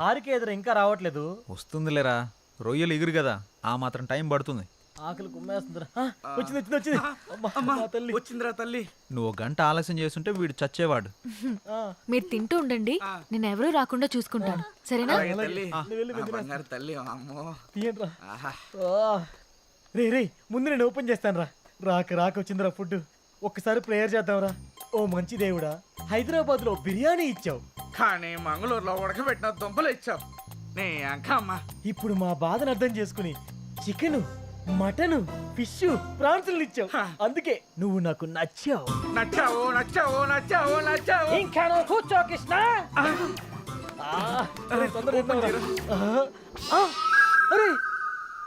హారిక ఎదురు ఇంకా రావట్లేదు. వస్తుందిలేరా, రొయ్యలు ఎగురు కదా, ఆ మాత్రం టైం పడుతుంది. ఆకలి కుమ్మేస్తుందిరా. వచ్చింది అమ్మా, తల్లి వచ్చిందిరా తల్లి. నువ్వు గంట ఆలస్యం చేస్తుంటే వీడు చచ్చేవాడు. మీరు తింటూ ఉండండి, నేను ఎవరూ రాకుండా చూసుకుంటాను, సరేనా? తల్లి అమ్మో తీయండిరా. రే ముందు నేను ఓపెన్ చేస్తాను రా. రాక వచ్చిందిరా ఫుడ్. ఒక్కసారి ప్రేయర్ చేద్దాంరా. ఓ మంచి దేవుడా, హైదరాబాద్ లో బిర్యానీ ఇచ్చావు కానీ మంగళూరులో ఉడకబెట్టిన దుంపలు ఇచ్చావు. నీ అంకమ్మ ఇప్పుడు మా బాధను అర్థం చేసుకుని చికెన్, మటన్, ఫిష్, ప్రాన్స్ ఇచ్చావు. అందుకే నువ్వు నాకు నచ్చావు. నచ్చావు. ఇంకా నువ్వు కూర్చో కృష్ణ. అరే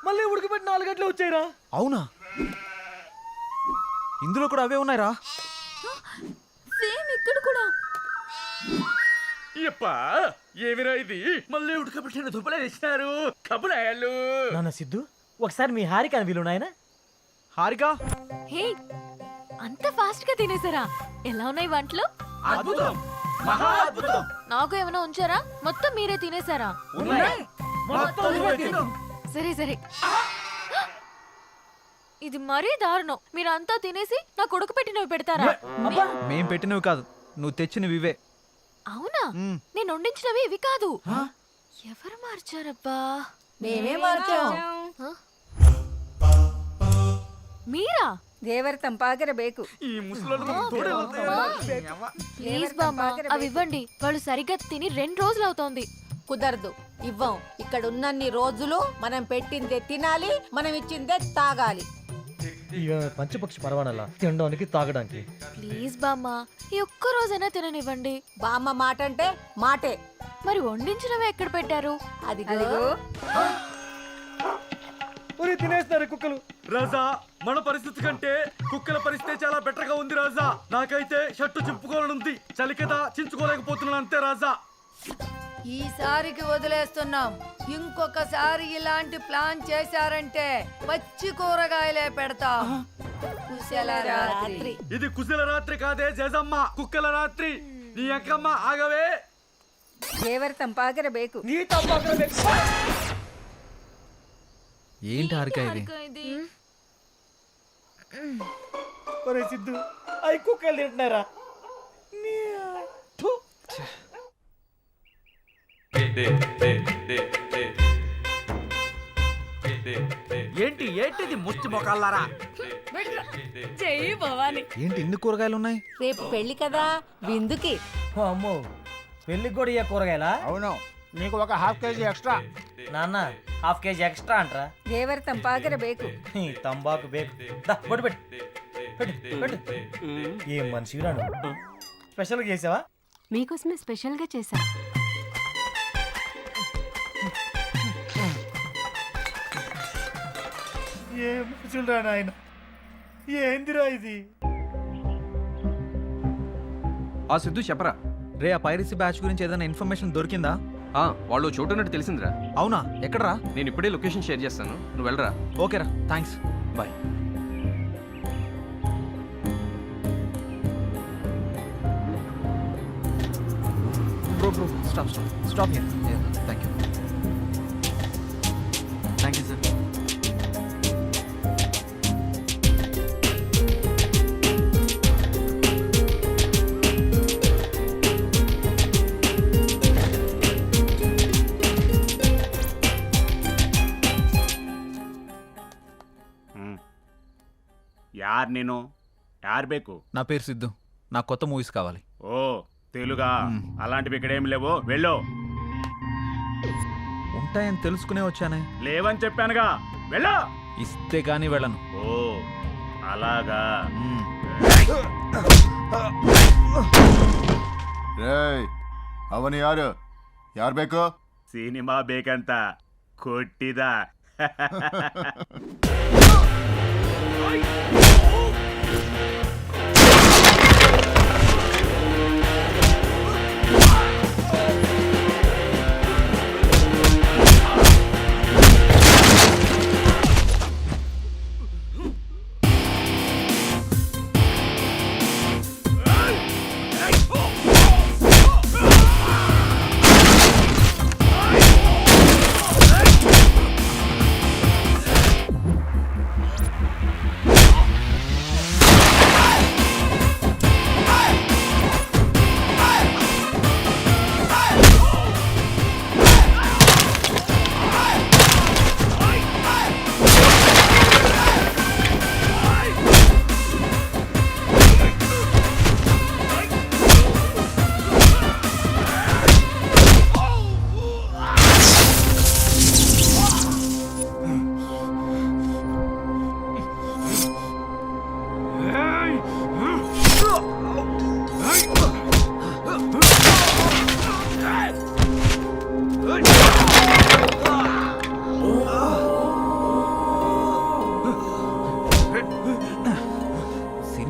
మళ్ళీ ఉడకబెట్టి 4 గంటలు వచ్చాయిరా. అవునా, ఇందులో కూడా అవే ఉన్నాయిరా. సేమ్ ఇక్కడ కూడా. ఏమిరా ఇది, మళ్ళీ ఉడకబెట్టిన దుంపలే ఇచ్చినారు. కబులాయాలు నాన్న సిద్ధు, ఒకసారి మీ హారిక అని వీలు నాయన. హారిక, హే, అంత ఫాస్ట్ గా తినేసారా? ఎలా ఉన్నాయి వంటలు? అద్భుతం, మహా అద్భుతం. నాకు ఏమైనా ఉంచారా? మొత్తం మీరే తినేసారా? సరే ఇది మరీ దారుణం. మీరంతా తినేసి నా కొడుకు పెట్టినవి పెడతారా? మేం పెట్టినవి కాదు, నువ్వు తెచ్చినవి ఇవే. అవునా, నేను వండించినవి ఇవి కాదు. ఎవరు మార్చారబ్బా? మేమే మార్చాం. మీరా? ದೇವರ ತಂಪಾಗಿರಬೇಕು. ఈ ముసలోళ్ళు ప్లీజ్ బామ్మ, అవి ఇవ్వండి. వాళ్ళు సరిగ్గా తిని 2 రోజులు అవుతోంది. కుదరదు, ఇవ్వం. ఇక్కడ ఉన్నన్ని రోజులు మనం పెట్టిందే తినాలి, మనం ఇచ్చిందే తాగాలి. ఇక పంచపక్షి పరవాణాల తినడానికి తాగడానికి. ప్లీజ్ బామ్మ, ఈ ఒక్క రోజైనా తిననివ్వండి. బామ్మ మాట అంటే మాటే. మరి వండించినవి ఎక్కడ పెట్టారు? అదిగో. తినేస్తారు కుక్కలు. రాజా, మన పరిస్థితి కంటే కుక్కల పరిస్థితి చాలా బెటర్ గా ఉంది రాజా. నాకైతే షర్టు చింపుకోవాలనుంది, చలి కదా చించుకోలేకపోతున్నాను అంతే రాజా. ఈసారికి వదిలేస్తున్నాం. ఇంకొకసారి ఇలాంటి ప్లాన్ చేశారంటే పచ్చి కూరగాయలే పెడతాం. కుశల రాత్రి. ఇది కుశల రాత్రి కాదే జేజమ్మ, కుక్కల రాత్రి. నీ అక్కమ్మ ఆగవే. ದೇವರ ತಂಪಾಗಿರಬೇಕು. నీ తప్పకుండా ఏంటి హారిక ఇది? ఒరే సిద్ధు, అవి కుక్కలు తింటున్నారా? ఏంటిది ముచ్చి మొక్కలారా? చెయ్యి భవాని. ఏంటి ఇన్ని కూరగాయలు ఉన్నాయి? రేపు పెళ్లి కదా, విందుకి. అమ్మో, పెళ్ళికి కూడా ఇయ్య కూరగాయలా? అవును, నీకు ఒక ½ కేజీ ఎక్స్ట్రా. నాన్న, ½ కేజీ ఎక్స్ట్రా అంటరా? ದೇವರ ತಂಪಾಗಿರಬೇಕು. తంబాకు బేకు. పెట్టు. ఏం మనిషి రాను. స్పెషల్గా చేసావా? మీకోసమే స్పెషల్ గా చేశా. ఏం మనుషులు రా నాయన, ఏందిరా ఇది? ఆ సిద్ధు చెప్పరా. రే, ఆ పైరసీ బ్యాచ్ గురించి ఏదైనా ఇన్ఫర్మేషన్ దొరికిందా? వాళ్ళు చోటున్నట్టు తెలిసిందిరా. అవునా, ఎక్కడరా? నేను ఇప్పుడే లొకేషన్ షేర్ చేస్తాను, నువ్వు వెళ్ళరా. ఓకేరా, thanks, bye. Bro, stop here. Yeah, thank you. Thank you, sir. యార్ ಬೇಕು? నా పేరు సిద్ధు, నాకు కొత్త మూవీస్ కావాలి. ఓ తెలుగా? అలాంటివి ఇక్కడేం లేవు, వెళ్ళు. ఉంటాయని తెలుసుకునే వచ్చానే. లేవని చెప్పానుగా, వెళ్ళు. ఇస్తే కానీ వెళ్ళను. ఓ అలాగా. ರೇಯ್, ಅವನು ಯಾರು ಬೇಕು? ಸಿನಿಮಾ ಬೇಕಂತ ಕೊಟ್ಟಿದ.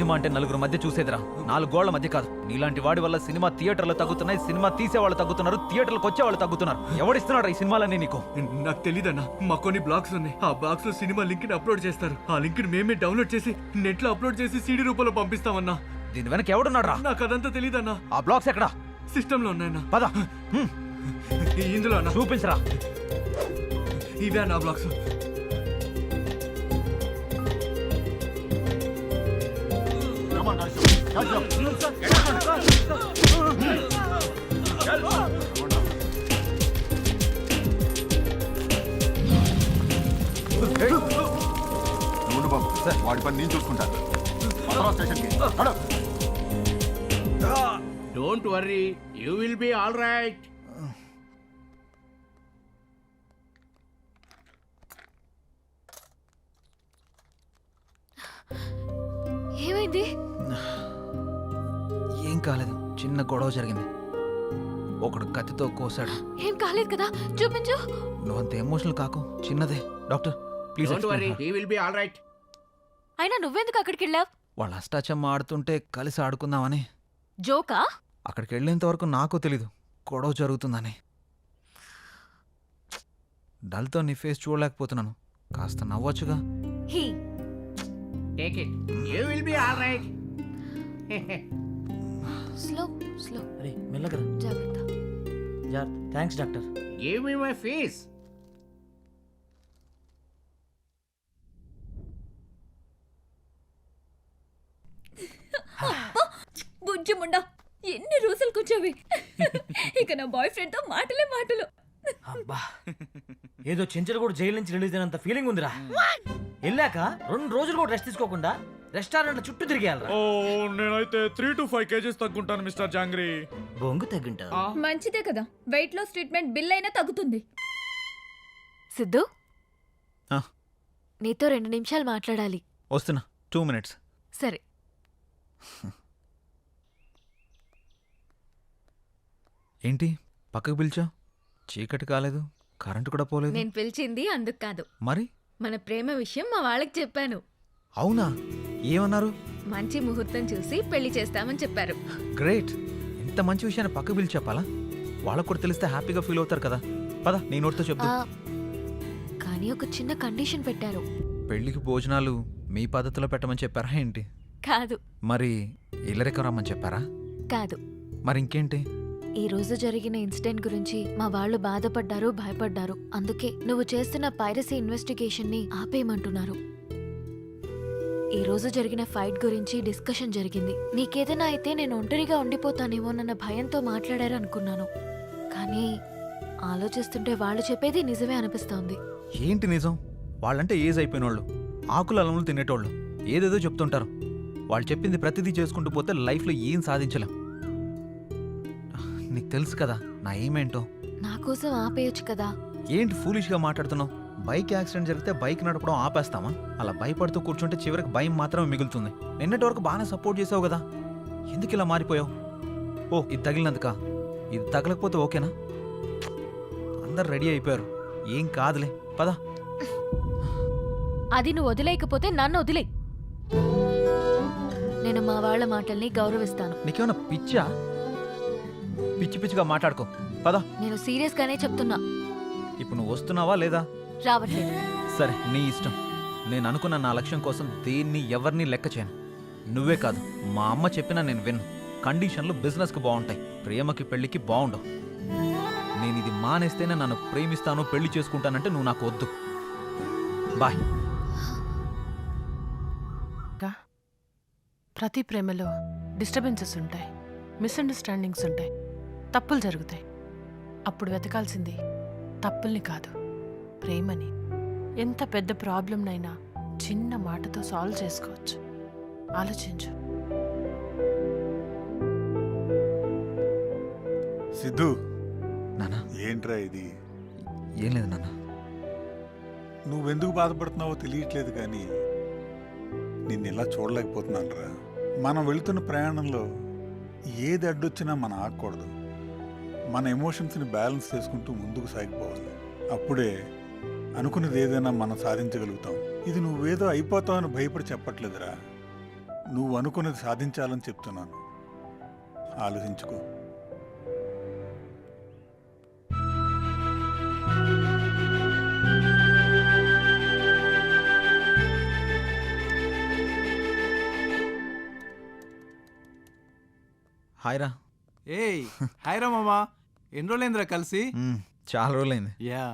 సినిమా అంటే నలుగురు మధ్య చూసేదిరా, 4 గోళ్ల మధ్య కాదు. నీలాంటి వాడి వల్ల సినిమా థియేటర్లు తగ్గుతున్నాయి, సినిమా తీసేవాళ్ళు తగ్గుతున్నారు, థియేటర్లకు వచ్చే వాళ్ళు తగ్గుతున్నారు. ఎవడిస్తున్నాడు ఈ సినిమాలన్నీ నీకు? నాకు తెలీదన్నా, మా కొన్ని బ్లాగ్స్ ఉన్నాయి. ఆ బ్లాగ్స్ లో సినిమా లింక్ ని అప్లోడ్ చేస్తారు. ఆ లింక్ ని మేమే డౌన్లోడ్ చేసి నెట్ లో అప్లోడ్ చేసి సీడీ రూపంలో పంపిస్తామన్నా. దీని వెనక ఎవడున్నాడు రా? నాకు అదంతా తెలీదన్నా. ఆ బ్లాగ్స్ ఎక్కడా? సిస్టమ్ లో ఉన్నాయన్నా. పద ఇందులో అన్నా. చూపించరా. ఇవే నా బ్లాగ్స్. నువ్వు బాబు, వాడి పని నేను చూసుకుంటాను. స్టేషన్కి don't worry, you will be all right. ఏమైంది? ఏం కాలేదు, చిన్న గొడవ జరిగింది. ఒకడు కత్తితో కోసాడు. ఏం కాలేదు కదా, చూపించు. నువ్వంత ఎమోషనల్ కాకు, చిన్నదే. Doctor please. Don't worry, he will be all right. అయినా నువ్వెందుకు అక్కడికి వెళ్ళావు? వాళ్ళ అష్టాచమ్మ ఆడుతుంటే కలిసి ఆడుకుందామని. జోకా? అక్కడికి వెళ్ళేంత వరకు నాకు తెలీదు గొడవ జరుగుతుందని. డల్తో నీ ఫేస్ చూడలేకపోతున్నాను, కాస్త నవ్వొచ్చుగా. He take it, you will be all right. Slow slow, అరే మెల్లగా జాగ్రత్త. Thanks doctor. Give me my fees. బుజ్జిముండా, ఎన్ని రోజులు కూర్చోవి. ఇక నా బాయ్ ఫ్రెండ్ తో మాటలే మాటలు. అబ్బా, ఏదో చెంచలు కూడా జైలు నుంచి రిలీజ్ అయినంత ఫీలింగ్ ఉందిరా. వెళ్ళాక 2 రోజులు కూడా రెస్ట్ తీసుకోకుండా రెస్టారెంట్ చుట్టూ తిరిగేయాలరా. ఓ, నేనైతే 3 to 5 kgs తగ్గుంటాను మిస్టర్ జాంగ్రీ. బొంగు తగ్గింటా. మంచిదే కదా, వెయిట్ లాస్ ట్రీట్మెంట్ బిల్ అయినా తగ్గుతుంది. సిద్ధు, ఆ. నీతో 2 నిమిషాలు మాట్లాడాలి. వస్తున్నా, 2 minutes. సరే. ఏంటి పక్కకు పిలిచా? చీకటి కాలేదు, కరెంటు కూడా పోలేదు. నేను పిలిచింది అందుకు కాదు, మరి మన ప్రేమ విషయం మా వాళ్ళకి చెప్పాను. అవునా? ఏమన్నారు? మంచి ముహూర్తం చూసి పెళ్లి చేస్తామని చెప్పారు. గ్రేట్. ఇంత మంచి విషయాన్ని పక్కకు పిలిచి చెప్పాలా? వాళ్ళకు కూడా తెలిస్తే హ్యాపీగా ఫీల్ అవుతారు కదా. పద నీ నోటితో చెప్తా. కానీ ఒక చిన్న కండిషన్ పెట్టారు. పెళ్లికి భోజనాలు మీ పద్ధతిలో పెట్టమని చెప్పారా ఏంటి? కాదు. మరి ఇల్లరికం రమ్మని చెప్పారా? కాదు. మరి ఇంకేంటి? ఈ రోజు జరిగిన ఇన్సిడెంట్ గురించి మా వాళ్ళు బాధపడ్డారు, భయపడ్డారు. అందుకే నువ్వు చేస్తున్న పైరసీ ఇన్వెస్టిగేషన్ ని ఆపేయమంటున్నారు. ఈ రోజు జరిగిన ఫైట్ గురించి డిస్కషన్ జరిగింది. నీకేదైనా అయితే నేను ఒంటరిగా ఉండిపోతానేమోనన్న భయంతో మాట్లాడారు అనుకున్నాను. కానీ ఆలోచిస్తుంటే వాళ్ళు చెప్పేది నిజమే అనిపిస్తోంది. ఏంటి నిజం? వాళ్ళంటే ఏజ్ అయిపోయిన వాళ్ళు, ఆకుల అలములు తినేటోళ్ళు, ఏదేదో చెప్తుంటారు. వాళ్ళు చెప్పింది ప్రతిదీ చేసుకుంటూ పోతే లైఫ్లో ఏం సాధించలేం. నీకు తెలుసు కదా నా ఏమేంటో. నా కోసం ఆపేయొచ్చు కదా. ఏంటి ఫూలిష్గా మాట్లాడుతున్నావు? బైక్ యాక్సిడెంట్ జరిగితే బైక్ నడపడం ఆపేస్తామా? అలా భయపడుతూ కూర్చుంటే చివరికి భయం మాత్రమే మిగులుతుంది. నిన్నటి వరకు బాగానే సపోర్ట్ చేసావు కదా, ఎందుకు ఇలా మారిపోయావు? ఓ, ఇది తగిలినందుక? ఇది తగలకపోతే ఓకేనా? అందరు రెడీ అయిపోయారు, ఏం కాదులే, పద. అది నువ్వు వదిలేయకపోతే నన్ను వదిలే. నేను మా వాళ్ళ మాటల్ని గౌరవిస్తాను. నీకేమన్నా పిచ్చా? పిచ్చి పిచ్చిగా మాట్లాడుకో, పద. నేను సీరియస్ గానే చెప్తున్నా. ఇప్పుడు నువ్వు వస్తున్నావా లేదా? రావట్లేదు. సరే, నీ ఇష్టం. నేను అనుకున్న నా లక్ష్యం కోసం దేన్ని ఎవరిని లెక్క చేయను. నువ్వే కాదు, మా అమ్మ చెప్పినా నేను విన్ను. కండిషన్లు బిజినెస్కి బాగుంటాయి, ప్రేమకి పెళ్లికి బాగుండవు. నేను ఇది మానేస్తేనే నన్ను ప్రేమిస్తాను, పెళ్లి చేసుకుంటానంటే నువ్వు నాకు వద్దు. బాయ్. ప్రతి ప్రేమలో డిస్టర్బెన్సెస్ ఉంటాయి, మిస్అండర్స్టాండింగ్స్ ఉంటాయి, తప్పులు జరుగుతాయి. అప్పుడు వెతకాల్సింది తప్పుల్ని కాదు, ప్రేమని. ఎంత పెద్ద ప్రాబ్లంనైనా చిన్న మాటతో సాల్వ్ చేసుకోవచ్చు. ఆలోచించు. సిద్ధు, నానా. ఏంట్రా ఇది? ఏం లేదు నాన్న. నువ్వెందుకు బాధపడుతున్నావో తెలియట్లేదు, కానీ నిన్ను ఇలా చూడలేకపోతున్నాను రా. మనం వెళుతున్న ప్రయాణంలో ఏది అడ్డొచ్చినా మనం ఆగకూడదు. మన ఎమోషన్స్ని బ్యాలెన్స్ చేసుకుంటూ ముందుకు సాగిపోవాలి. అప్పుడే అనుకున్నది ఏదైనా మనం సాధించగలుగుతాం. ఇది నువ్వేదో అయిపోతావని భయపడి చెప్పట్లేదురా. నువ్వు అనుకున్నది సాధించాలని చెప్తున్నాను. ఆలోచించుకో. హాయ్ రా. ఏయ్ హాయ్ రా మామా, ఎన్ని రోజులైందిరా కలిసి? చాలా రోజులైంది. Yeah.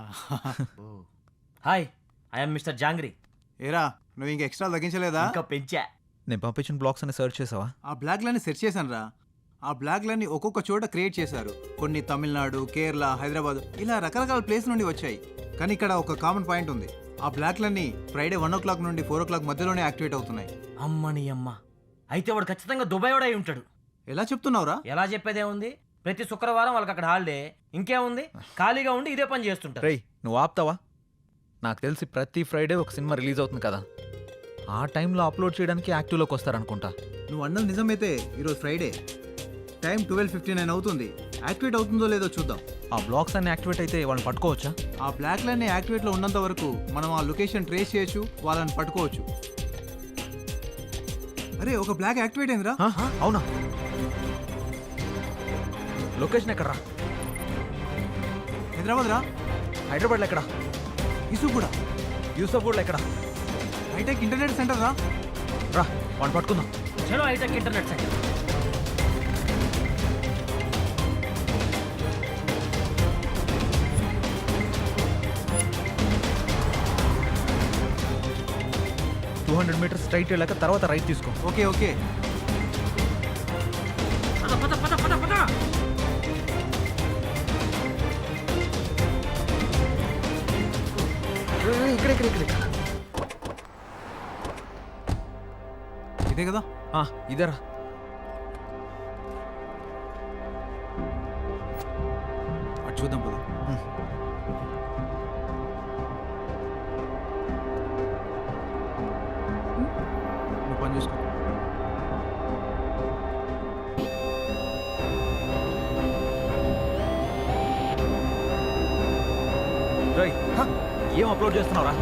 Hi, I'm mister jangri. ఏరా నువ్వు ఇంక ఎక్స్ట్రా తగ్గించలేదా? ఇంకా పెంచా. నేను పంపించిన బ్లాగ్స్ అని సెర్చ్ చేసావా? ఆ బ్లాగ్లన్నీ సెర్చ్ చేశాను రా. ఆ బ్లాగ్లన్నీ ఒక్కొక్క చోట క్రియేట్ చేశారు. కొన్ని తమిళనాడు, కేరళ, హైదరాబాద్ ఇలా రకరకాల ప్లేస్ నుండి వచ్చాయి. కానీ ఇక్కడ ఒక కామన్ పాయింట్ ఉంది. ఆ బ్లాగ్లన్నీ ఫ్రైడే 1 o'clock నుండి 4 o'clock మధ్యలోనే యాక్టివేట్ అవుతున్నాయి. అమ్మని అమ్మ, అయితే వాడు ఖచ్చితంగా దుబాయ్ వాడై ఉంటాడు. ఎలా చెప్తున్నావురా? ఎలా చెప్పేదేముంది, ప్రతి శుక్రవారం వాళ్ళకి అక్కడ హాలిడే. ఇంకేముంది, ఖాళీగా ఉండి ఇదే పని చేస్తుంటారు. రేయ్ నువ్వు ఆపుతావా? నాకు తెలిసి ప్రతి ఫ్రైడే ఒక సినిమా రిలీజ్ అవుతుంది కదా, ఆ టైంలో అప్లోడ్ చేయడానికి యాక్టివ్లోకి వస్తారనుకుంటా. నువ్వు అన్నది నిజమైతే ఈరోజు ఫ్రైడే టైం 12:59 అవుతుంది. యాక్టివేట్ అవుతుందో లేదో చూద్దాం. ఆ బ్లాగ్స్ అన్ని యాక్టివేట్ అయితే వాళ్ళని పట్టుకోవచ్చా? ఆ బ్లాక్లన్నీ యాక్టివేట్లో ఉన్నంత వరకు మనం ఆ లొకేషన్ ట్రేస్ చేయొచ్చు, వాళ్ళని పట్టుకోవచ్చు. అరే ఒక బ్లాక్ యాక్టివేట్ అయిందిరా. అవునా? లొకేషన్ ఎక్కడరా? హైదరాబాద్ రా. హైదరాబాద్లో ఎక్కడ? ఇసుగూడ. యూసఫ్గూడలో ఎక్కడ? హైటెక్ ఇంటర్నెట్ సెంటర్ రా. రా వాడిని పట్టుకుందాం. చలో hi-tech internet centre. Metres straight వెళ్ళాక తర్వాత రైట్ తీసుకో. Okay okay. ఇదే కదా? ఇదేరా. అటు చూద్దాం పద. నువ్వు పని చూసుకో. ఏం అప్లోడ్ చేస్తున్నావురా?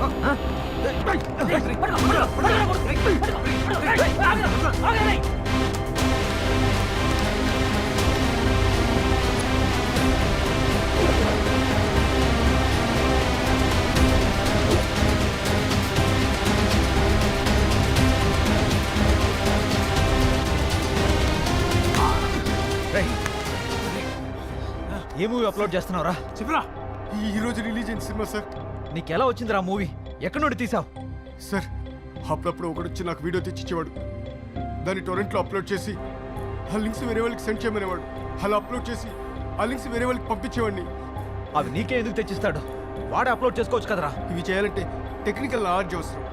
ఏ మూవీ అప్లోడ్ చేస్తున్నావురా? చెప్పరా. ఈ రోజు రిలీజ్ అయిన సినిమా సార్. నీకెలా వచ్చిందిరా మూవీ? ఎక్కడి నుండి తీసావు? సార్ అప్పుడప్పుడు ఒకడు వచ్చి నాకు వీడియో తెచ్చిచ్చేవాడు. దాన్ని టొరెంట్లో అప్లోడ్ చేసి ఆ లింక్స్ వేరే వాళ్ళకి సెండ్ చేయమనేవాడు. అలా అప్లోడ్ చేసి ఆ లింక్స్ వేరే వాళ్ళకి పంపించేవాడిని. అవి నీకే ఎందుకు తెచ్చిస్తాడు? వాడే అప్లోడ్ చేసుకోవచ్చు కదరా. ఇవి చేయాలంటే టెక్నికల్ నాలెడ్జ్ అవసరం.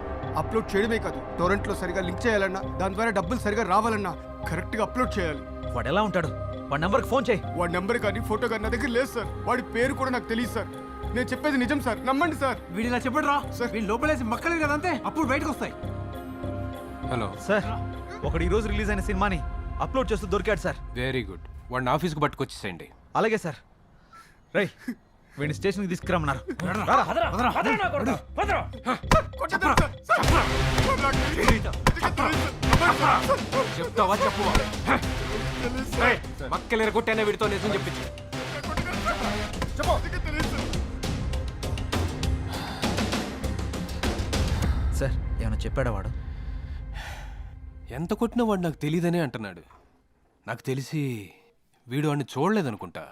అప్లోడ్ చేయడమే కాదు, టొరెంట్లో సరిగా లింక్ చేయాలన్నా, దాని ద్వారా డబ్బులు సరిగా రావాలన్నా కరెక్ట్గా అప్లోడ్ చేయాలి. వాడు ఎలా ఉంటాడు? వాడి నెంబర్కి ఫోన్ చేయి. వాడి నెంబర్ కానీ ఫోటో కానీ నా దగ్గర లేదు సార్. వాడి పేరు కూడా నాకు తెలియదు సార్. నేను చెప్పేది నిజం సార్, నమ్మండి సార్. వీడు ఇలా చెప్పడు రా. వీళ్ళు లోపలేసి మక్కలేదు కదా అంతే, అప్పుడు బయటకు వస్తాయి. హలో సార్, ఒకడు ఈరోజు రిలీజ్ అయిన సినిమాని అప్లోడ్ చేస్తూ దొరికాడు సార్. Very good. వాడిని ఆఫీస్కి పట్టుకొచ్చేసేయండి. అలాగే సార్. రై వీడిని స్టేషన్కి తీసుకురమ్మన్నారు. చెప్తావా చెప్పు. మక్కలు ఎరగొట్టైనా వీడితో నిజం చెప్పించు. సార్ ఏమైనా చెప్పాడా వాడు? ఎంత కొట్టినా వాడు నాకు తెలియదనే అంటున్నాడు. నాకు తెలిసి వీడు వాడిని చూడలేదనుకుంటా.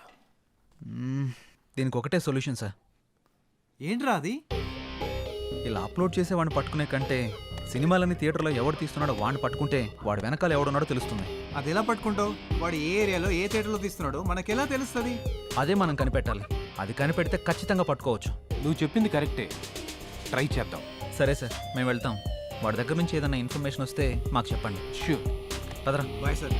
దీనికి ఒకటే సొల్యూషన్ సార్. ఏంట్రా అది? ఇలా అప్లోడ్ చేసే వాడిని పట్టుకునే కంటే సినిమాలని థియేటర్లో ఎవడు తీస్తున్నాడో వాడిని పట్టుకుంటే వాడు వెనకాల ఎవడున్నాడో తెలుస్తుంది. అది ఎలా పట్టుకుంటావు? వాడు ఏ ఏరియాలో ఏ థియేటర్లో తీస్తున్నాడో మనకెలా తెలుస్తుంది? అదే మనం కనిపెట్టాలి. అది కనిపెడితే ఖచ్చితంగా పట్టుకోవచ్చు. నువ్వు చెప్పింది కరెక్టే, ట్రై చేద్దాం. సరే సార్, మేము వెళ్తాం. వాడి దగ్గర నుంచి ఏదైనా ఇన్ఫర్మేషన్ వస్తే మాకు చెప్పండి. ష్యూర్. పదరా. Bye sir.